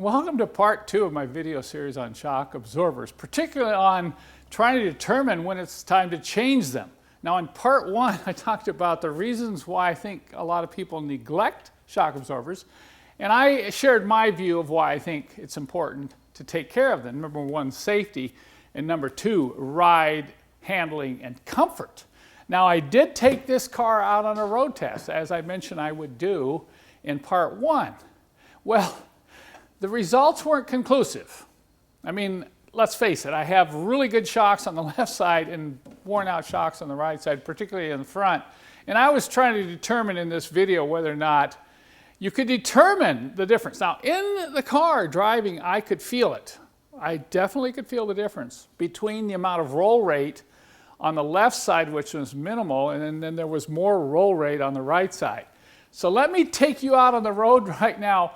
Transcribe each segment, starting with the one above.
Welcome to part 2 of my video series on shock absorbers, particularly on trying to determine when it's time to change them. Now in part 1, I talked about the reasons why I think a lot of people neglect shock absorbers, and I shared my view of why I think it's important to take care of them. Number 1, safety, and number 2, ride, handling, and comfort. Now I did take this car out on a road test, as I mentioned I would do in part 1. Well, the results weren't conclusive. I mean, let's face it, I have really good shocks on the left side and worn out shocks on the right side, particularly in the front. And I was trying to determine in this video whether or not you could determine the difference. Now, in the car driving, I could feel it. I definitely could feel the difference between the amount of roll rate on the left side, which was minimal, and then there was more roll rate on the right side. So let me take you out on the road right now,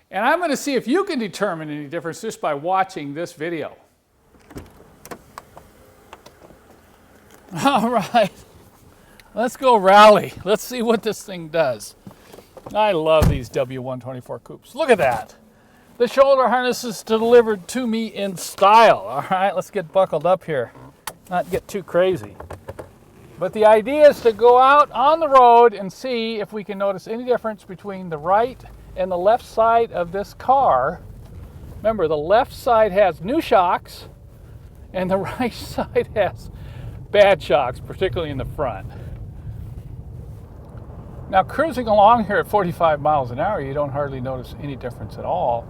and I'm going to see if you can determine any difference just by watching this video. All right, let's go rally. Let's see what this thing does. I love these W124 coupes. Look at that. The shoulder harness is delivered to me in style. All right, let's get buckled up here, not get too crazy. But the idea is to go out on the road and see if we can notice any difference between the right and the left side of this car. Remember, the left side has new shocks and the right side has bad shocks, particularly in the front. Now, cruising along here at 45 miles an hour, you don't hardly notice any difference at all.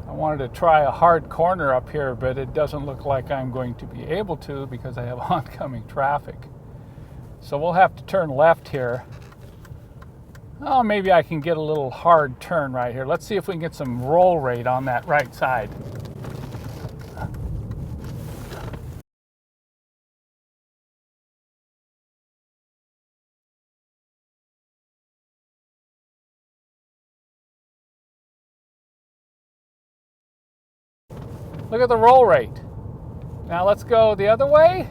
I wanted to try a hard corner up here, but it doesn't look like I'm going to be able to because I have oncoming traffic. So we'll have to turn left here. Oh, maybe I can get a little hard turn right here. Let's see if we can get some roll rate on that right side. Look at the roll rate. Now let's go the other way.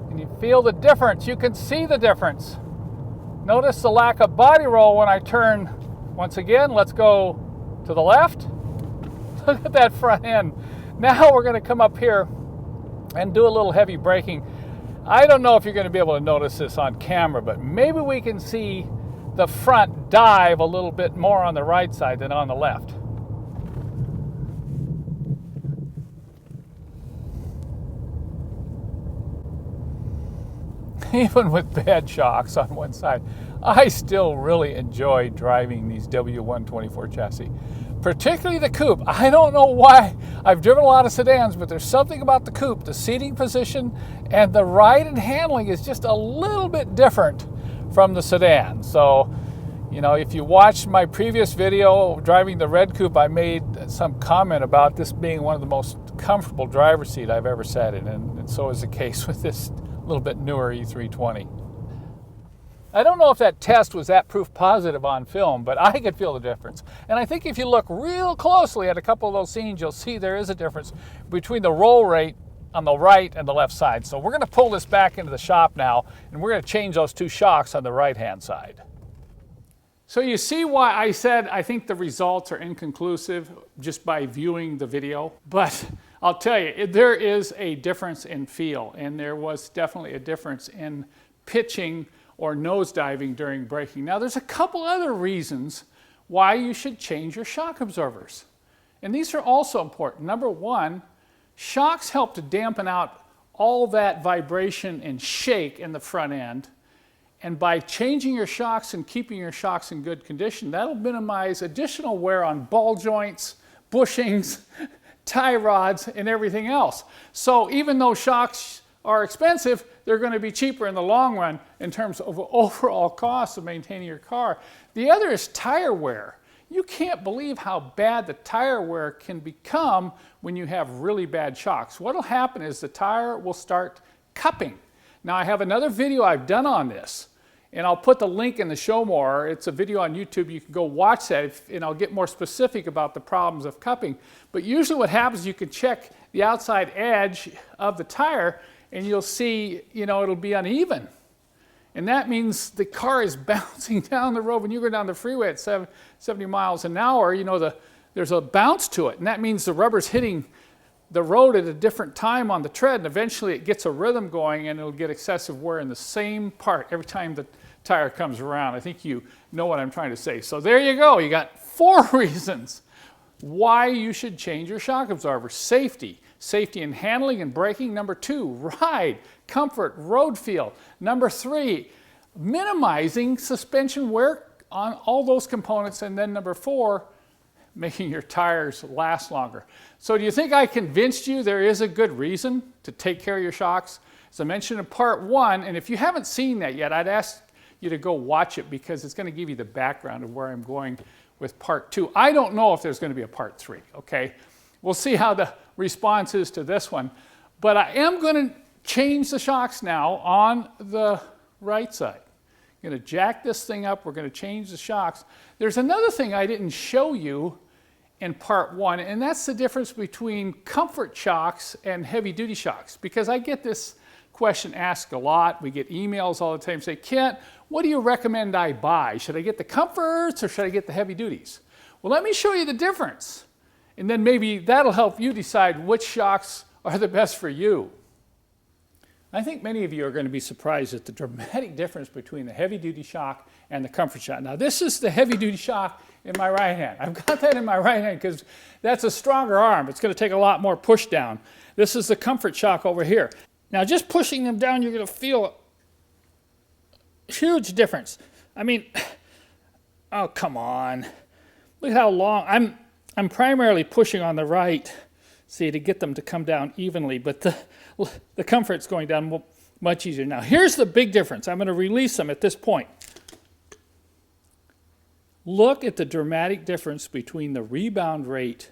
And you feel the difference. You can see the difference. Notice the lack of body roll when I turn. Once again, let's go to the left. Look at that front end. Now we're going to come up here and do a little heavy braking. I don't know if you're going to be able to notice this on camera, but maybe we can see the front dive a little bit more on the right side than on the left. Even with bad shocks on one side, I still really enjoy driving these W124 chassis, particularly the coupe. I don't know why. I've driven a lot of sedans, but there's something about the coupe, the seating position and the ride and handling is just a little bit different from the sedan. So, you know, if you watched my previous video driving the red coupe, I made some comment about this being one of the most comfortable driver's seat I've ever sat in, and so is the case with this little bit newer E320. I don't know if that test was that proof positive on film, but I could feel the difference. And I think if you look real closely at a couple of those scenes, you'll see there is a difference between the roll rate on the right and the left side. So we're going to pull this back into the shop now, and we're going to change those two shocks on the right-hand side. So you see why I said I think the results are inconclusive just by viewing the video, but I'll tell you, there is a difference in feel, and there was definitely a difference in pitching or nosediving during braking. Now, there's a couple other reasons why you should change your shock absorbers, and these are also important. Number 1, shocks help to dampen out all that vibration and shake in the front end, and by changing your shocks and keeping your shocks in good condition, that'll minimize additional wear on ball joints, bushings, tie rods, and everything else. So even though shocks are expensive, they're going to be cheaper in the long run in terms of overall cost of maintaining your car. The other is tire wear. You can't believe how bad the tire wear can become when you have really bad shocks. What will happen is the tire will start cupping. Now I have another video I've done on this, and I'll put the link in the show more. It's a video on YouTube. You can go watch that, and I'll get more specific about the problems of cupping. But usually what happens, you can check the outside edge of the tire, and you'll see, you know, it'll be uneven. And that means the car is bouncing down the road. When you go down the freeway at 70 miles an hour, you know, there's a bounce to it. And that means the rubber's hitting the road at a different time on the tread. And eventually it gets a rhythm going and it'll get excessive wear in the same part every time the tire comes around. I think you know what I'm trying to say. So there you go. You got 4 reasons why you should change your shock absorber. Safety. Safety in handling and braking. Number 2, ride, comfort, road feel. Number 3, minimizing suspension wear on all those components. And then number 4, making your tires last longer. So do you think I convinced you there is a good reason to take care of your shocks? As I mentioned in part 1, and if you haven't seen that yet, I'd ask you to go watch it because it's going to give you the background of where I'm going with part 2. I don't know if there's going to be a part 3, okay? We'll see how the response is to this one. But I am going to change the shocks now on the right side. I'm going to jack this thing up. We're going to change the shocks. There's another thing I didn't show you in part 1, and that's the difference between comfort shocks and heavy-duty shocks. Because I get this question asked a lot. We get emails all the time saying, Kent, what do you recommend I buy? Should I get the comforts or should I get the heavy duties? Well, let me show you the difference. And then maybe that'll help you decide which shocks are the best for you. I think many of you are going to be surprised at the dramatic difference between the heavy-duty shock and the comfort shock. Now, this is the heavy-duty shock in my right hand. I've got that in my right hand because that's a stronger arm. It's going to take a lot more push down. This is the comfort shock over here. Now, just pushing them down, you're going to feel a huge difference. I mean, oh, come on. Look at how long. I'm primarily pushing on the right, see, to get them to come down evenly, but the comfort's going down much easier. Now, here's the big difference. I'm going to release them at this point. Look at the dramatic difference between the rebound rate.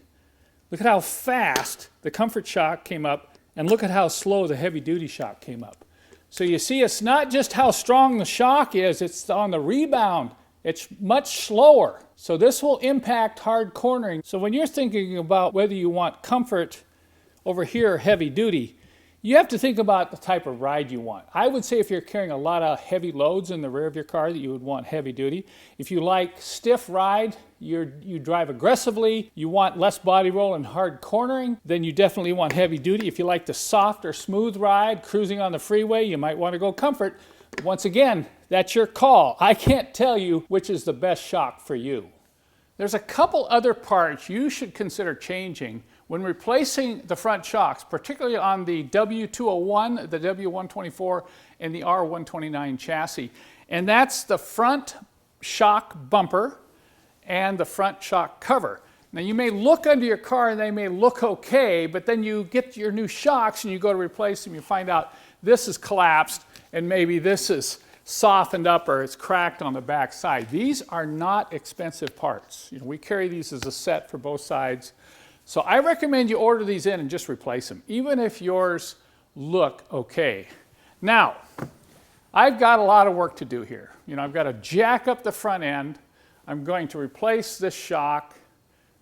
Look at how fast the comfort shock came up, and look at how slow the heavy-duty shock came up. So you see, it's not just how strong the shock is, it's on the rebound. It's much slower. So this will impact hard cornering. So when you're thinking about whether you want comfort over here or heavy-duty, you have to think about the type of ride you want. I would say if you're carrying a lot of heavy loads in the rear of your car that you would want heavy duty. If you like stiff ride, you drive aggressively, you want less body roll and hard cornering, then you definitely want heavy duty. If you like the soft or smooth ride, cruising on the freeway, you might want to go comfort. Once again, that's your call. I can't tell you which is the best shock for you. There's a couple other parts you should consider changing when replacing the front shocks, particularly on the W201, the W124, and the R129 chassis. And that's the front shock bumper and the front shock cover. Now you may look under your car and they may look okay, but then you get your new shocks and you go to replace them, you find out this is collapsed and maybe this is softened up or it's cracked on the back side. These are not expensive parts. You know, we carry these as a set for both sides. So I recommend you order these in and just replace them, even if yours look okay. Now, I've got a lot of work to do here. You know, I've got to jack up the front end. I'm going to replace this shock,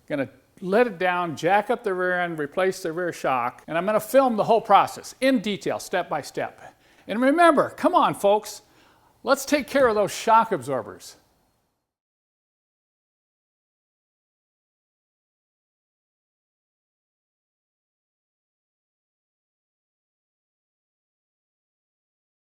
going to let it down, jack up the rear end, replace the rear shock, and I'm going to film the whole process in detail, step by step. And remember, come on folks, let's take care of those shock absorbers.